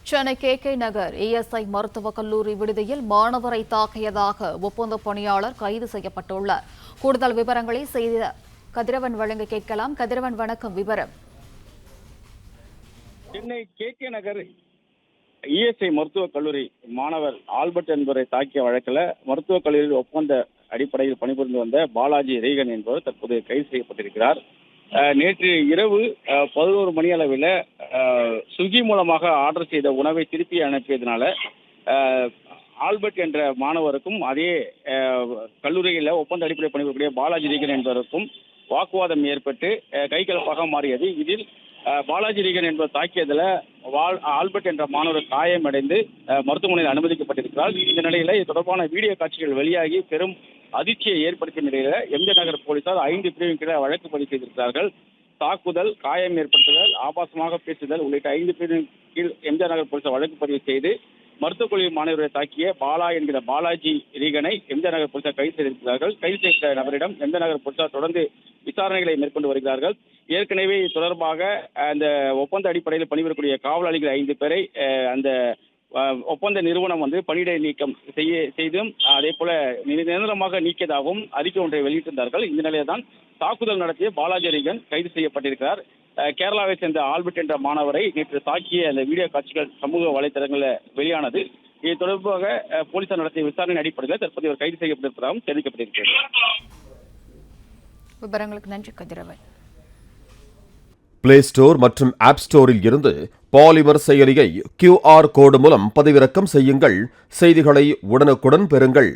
Chennai K நகர் ESI மருத்துவக் கல்லூரி விடுதியில் மாணவரை தாக்கியதாக ஒப்பந்த பணியாளர் கைது செய்யப்பட்டுள்ளார். கூடுதல் விவரங்களை செய்த கதிரவன் வழங்க கேட்கலாம். கதிரவன், வணக்கம். விவரம். சென்னை கே நகர் இஎஸ்ஐ மருத்துவக் கல்லூரி மாணவர் ஆல்பர்ட் என்பவரை தாக்கிய வழக்கில் மருத்துவக் கல்லூரியில் ஒப்பந்த அடிப்படையில் பணிபுரிந்து வந்த பாலாஜி ரீகன் என்பவர் தற்போது கைது செய்யப்பட்டிருக்கிறார். நேற்று இரவு 11 மணி அளவில் ஸ்விக்கி மூலமாக ஆர்டர் செய்த உணவை திருப்பி அனுப்பியதுனால ஆல்பர்ட் என்ற மாணவருக்கும் அதே கல்லூரியில் ஒப்பந்த அடிப்படை பணிபுரியக்கூடிய பாலாஜி ரீகன் என்பவருக்கும் வாக்குவாதம் ஏற்பட்டு கைகலப்பாக மாறியது. இதில் பாலாஜி ரீகன் என்பவர் தாக்கியதில் ஆல்பர்ட் என்ற மாணவர் காயமடைந்து மருத்துவமனையில் அனுமதிக்கப்பட்டிருக்கிறார். இந்த நிலையில் இது தொடர்பான வீடியோ காட்சிகள் வெளியாகி பெரும் அதிர்ச்சியை ஏற்படுத்திய நிலையில் எம்ஜிஆர் நகர் போலீசார் 5 பிரிவின் கீழே வழக்கு பதிவு செய்திருக்கிறார்கள். தாக்குதல், காயம் ஏற்படுத்துதல், ஆபாசமாக பேசுதல் உள்ளிட்ட 5 பிரிவின் கீழ் எம்ஜிஆர் நகர் போலீசார் வழக்கு பதிவு செய்து மருத்துவக் கல்லூரி மாணவரை தாக்கிய பாலா என்கிற பாலாஜி ரீகனை எம்ஜிஆர் நகர் போலீசார் கைது செய்திருக்கிறார்கள். கைது செய்த நபரிடம் எம்ஜிஆர் நகர் போலீசார் தொடர்ந்து விசாரணைகளை மேற்கொண்டு வருகிறார்கள். ஏற்கனவே தொடர்பாக அந்த ஒப்பந்த அடிப்படையில் பணிபுரியக்கூடிய காவலாளிகள் 5 பேரை அந்த ஒப்பந்த நிறுவனம் பணியிடை நீக்கம் செய்தும் அதே போல நிரந்தரமாக நீக்கியதாகவும் அறிக்கை ஒன்றை வெளியிட்டிருந்தார்கள். இந்த நிலையில் தான் தாக்குதல் நடத்திய பாலாஜி ரீகன் கைது செய்யப்பட்டிருக்கிறார். கேரளாவை சேர்ந்த ஆல்பர்ட் என்ற மாணவரை நேற்று தாக்கிய அந்த வீடியோ காட்சிகள் சமூக வலைதளங்களில் வெளியானது. இது தொடர்பாக போலீசார் நடத்திய விசாரணை அடிப்படையில் தற்போது இவர் கைது செய்யப்பட்டிருப்பதாகவும் தெரிவிக்கப்பட்டிருக்கிறது. விவரங்களுக்கு நன்றி கதிரவன். பிளே ஸ்டோர் மற்றும் ஆப் ஸ்டோரில் இருந்து பாலிமர் செயலியை QR கோடு மூலம் பதிவிறக்கம் செய்யுங்கள். செய்திகளை உடனுக்குடன் பெறுங்கள்.